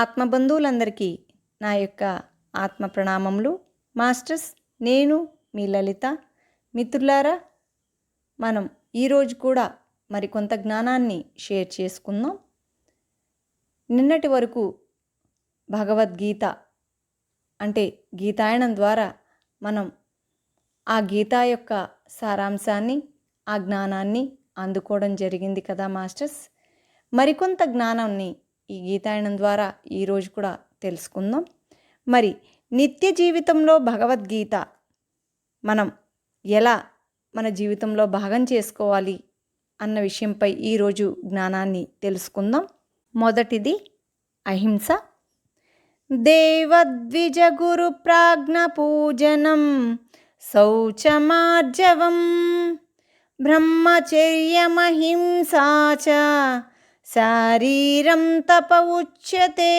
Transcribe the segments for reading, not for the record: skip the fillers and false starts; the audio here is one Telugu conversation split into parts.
ఆత్మబంధువులందరికీ నా యొక్క ఆత్మ ప్రణామములు. మాస్టర్స్, నేను మీ లలిత. మిత్రులారా, మనం ఈరోజు కూడా మరికొంత జ్ఞానాన్ని షేర్ చేసుకుందాం. నిన్నటి వరకు భగవద్గీత అంటే గీతాయనం ద్వారా మనం ఆ గీత యొక్క సారాంశాన్ని, ఆ జ్ఞానాన్ని అందుకోవడం జరిగింది కదా మాస్టర్స్. మరికొంత జ్ఞానాన్ని ఈ గీతాయనం ద్వారా ఈరోజు కూడా తెలుసుకుందాం. మరి నిత్య జీవితంలో భగవద్గీత మనం ఎలా మన జీవితంలో భాగం చేసుకోవాలి అన్న విషయంపై ఈరోజు జ్ఞానాన్ని తెలుసుకుందాం. మొదటిది అహింస. దేవద్విజ గురు ప్రాజ్ఞ పూజనం శౌచమార్జవం బ్రహ్మచర్యమహింసా చ శారీరం తప ఉచ్యతే.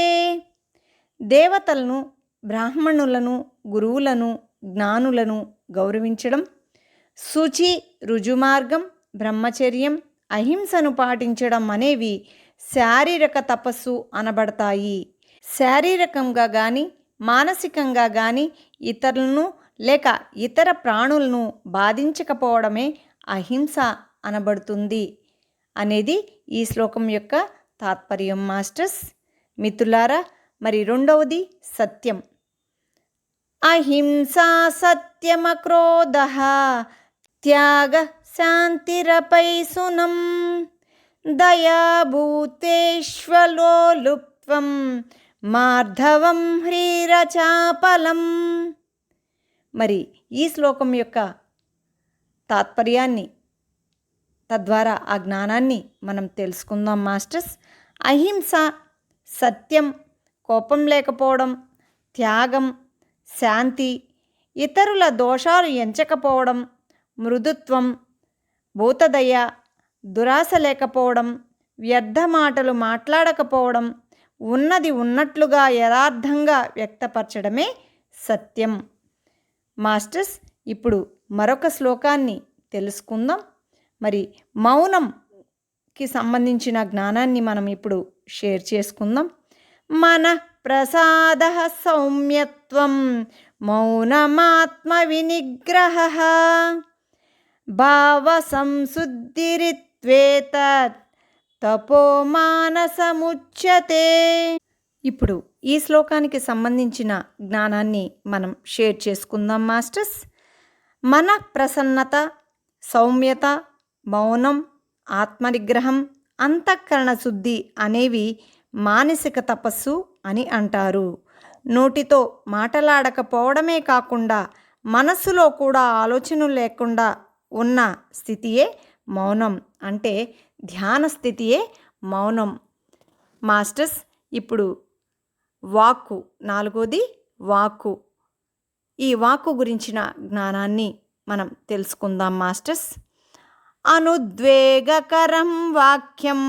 దేవతలను, బ్రాహ్మణులను, గురువులను, జ్ఞానులను గౌరవించడం, శుచి, రుజుమార్గం, బ్రహ్మచర్యం, అహింసను పాటించడం అనేవి శారీరక తపస్సు అనబడతాయి. శారీరకంగా కానీ మానసికంగా కానీ ఇతరులను లేక ఇతర ప్రాణులను బాధించకపోవడమే అహింస అనబడుతుంది అనేది ఈ శ్లోకం యొక్క తాత్పర్యం మాస్టర్స్. మిత్రులారా, మరి రెండవది సత్యం. అహింసా సత్యమక్రోధ త్యాగ శాంతిరపైసునం దయాభూతేష్వలోలుప్త్వం మార్ధవం హ్రీరచాపలం. మరి ఈ శ్లోకం యొక్క తాత్పర్యాన్ని, తద్వారా ఆ జ్ఞానాన్ని మనం తెలుసుకుందాం మాస్టర్స్. అహింస, సత్యం, కోపం లేకపోవడం, త్యాగం, శాంతి, ఇతరుల దోషాలు ఎంచకపోవడం, మృదుత్వం, భూతదయ, దురాశ లేకపోవడం, వ్యర్థ మాటలు మాట్లాడకపోవడం, ఉన్నది ఉన్నట్లుగా యథార్థంగా వ్యక్తపరచడమే సత్యం. మాస్టర్స్, ఇప్పుడు మరొక శ్లోకాన్ని తెలుసుకుందాం. మరి మౌనంకి సంబంధించిన జ్ఞానాన్ని మనం ఇప్పుడు షేర్ చేసుకుందాం. మన ప్రసాద సౌమ్యత్వం మౌనమాత్మ వినిగ్రహ భావ సంశుద్ధిరిత్వేతత్ తపోమానసముచ్యతే. ఇప్పుడు ఈ శ్లోకానికి సంబంధించిన జ్ఞానాన్ని మనం షేర్ చేసుకుందాం మాస్టర్స్. మన ప్రసన్నత, సౌమ్యత, మౌనం, ఆత్మనిగ్రహం, అంతఃకరణ శుద్ధి అనేవి మానసిక తపస్సు అని అంటారు. నోటితో మాటలాడకపోవడమే కాకుండా మనస్సులో కూడా ఆలోచనలు లేకుండా ఉన్న స్థితియే మౌనం, అంటే ధ్యాన స్థితియే మౌనం. మాస్టర్స్, ఇప్పుడు వాక్కు, నాలుగోది వాక్కు. ఈ వాక్కు గురించిన జ్ఞానాన్ని మనం తెలుసుకుందాం మాస్టర్స్. అనుద్వేగకరం వాక్యం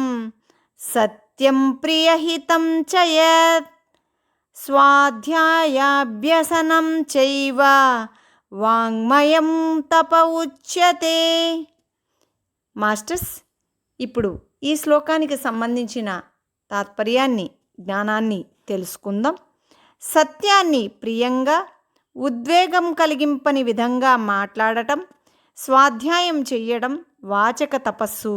సత్యం ప్రియహితం చ యత్ స్వాధ్యాయాభ్యసనం చైవ వాంగ్మయం తప ఉచ్యతే. మాస్టర్స్, ఇప్పుడు ఈ శ్లోకానికి సంబంధించిన తాత్పర్యాన్ని, జ్ఞానాన్ని తెలుసుకుందాం. సత్యాన్ని ప్రియంగా, ఉద్వేగం కలిగింపని విధంగా మాట్లాడటం, స్వాధ్యాయం చెయ్యడం వాచక తపస్సు.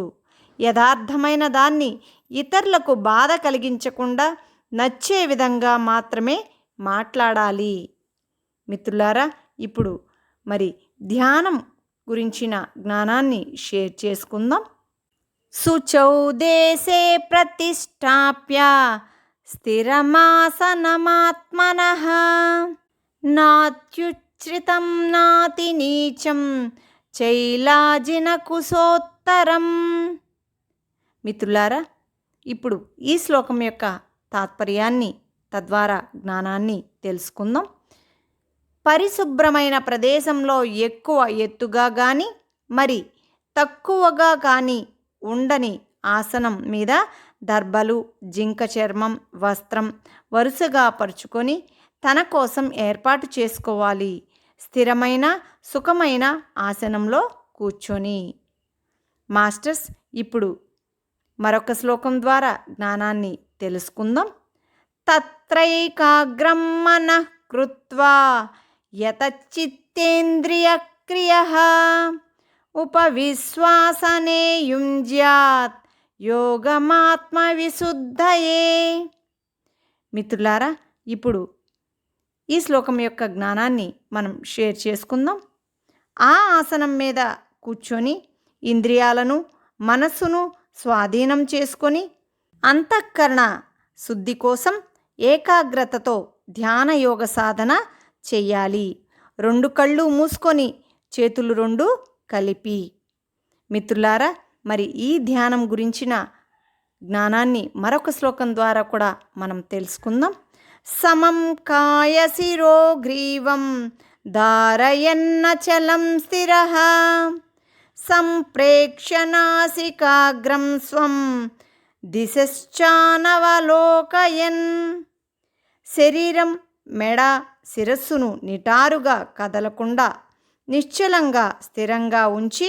యథార్థమైన దాన్ని ఇతరులకు బాధ కలిగించకుండా నచ్చే విధంగా మాత్రమే మాట్లాడాలి. మిత్రులారా, ఇప్పుడు మరి ధ్యానం గురించిన జ్ఞానాన్ని షేర్ చేసుకుందాం. శుచౌ దేశే ప్రతిష్టాప్య స్థిరమాసనమాత్మనః నాత్యుచ్ఛ్రితం నాతి నీచం చైలాజిన కుశోత్తరం. మిత్రులారా, ఇప్పుడు ఈ శ్లోకం యొక్క తాత్పర్యాన్ని, తద్వారా జ్ఞానాన్ని తెలుసుకుందాం. పరిశుభ్రమైన ప్రదేశంలో ఎక్కువ ఎత్తుగా కానీ మరి తక్కువగా కానీ ఉండని ఆసనం మీద దర్బలు, జింక చర్మం, వస్త్రం వరుసగా పరుచుకొని తన కోసం ఏర్పాటు చేసుకోవాలి. స్థిరమైన, సుఖమైన ఆసనంలో కూర్చొని. మాస్టర్స్, ఇప్పుడు మరొక శ్లోకం ద్వారా జ్ఞానాన్ని తెలుసుకుందాం. తత్రైకాగ్రం మనః కృత్వా యతచిత్తేంద్రియక్రియః ఉపవిశ్వాసనే యుంజ్యాత్ యోగమాత్మవిశుద్ధయే. మిత్రులారా, ఇప్పుడు ఈ శ్లోకం యొక్క జ్ఞానాన్ని మనం షేర్ చేసుకుందాం. ఆ ఆసనం మీద కూర్చొని ఇంద్రియాలను మనస్సును స్వాధీనం చేసుకొని అంతఃకరణ శుద్ధి కోసం ఏకాగ్రతతో ధ్యాన యోగ సాధన చెయ్యాలి. 2 కళ్ళు మూసుకొని చేతులు 2 కలిపి. మిత్రులారా, మరి ఈ ధ్యానం గురించిన జ్ఞానాన్ని మరొక శ్లోకం ద్వారా కూడా మనం తెలుసుకుందాం. సమం కాయశిరో గ్రీవం ధారయన్నచలం స్థిరః సంప్రేక్ష్య నాసికాగ్రం స్వం దిశశ్చానవలోకయన్. శరీరం, మెడ, శిరస్సును నిటారుగా కదలకుండా నిశ్చలంగా స్థిరంగా ఉంచి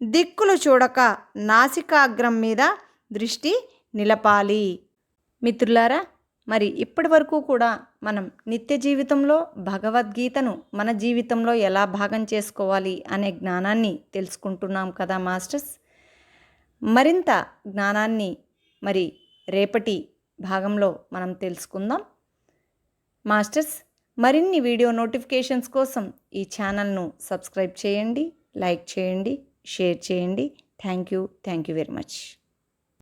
దిక్కులు చూడక నాసికాగ్రం మీద దృష్టి నిలపాలి. మిత్రులారా, మరి ఇప్పటి వరకు కూడా మనం నిత్య జీవితంలో భగవద్గీతను మన జీవితంలో ఎలా భాగం చేసుకోవాలి అనే జ్ఞానాన్ని తెలుసుకుంటున్నాం కదా మాస్టర్స్. మరింత జ్ఞానాన్ని మరి రేపటి భాగంలో మనం తెలుసుకుందాం. మాస్టర్స్, మరిన్ని వీడియో నోటిఫికేషన్స్ కోసం ఈ ఛానల్ను సబ్స్క్రైబ్ చేయండి, లైక్ చేయండి, షేర్ చేయండి. Thank you very much.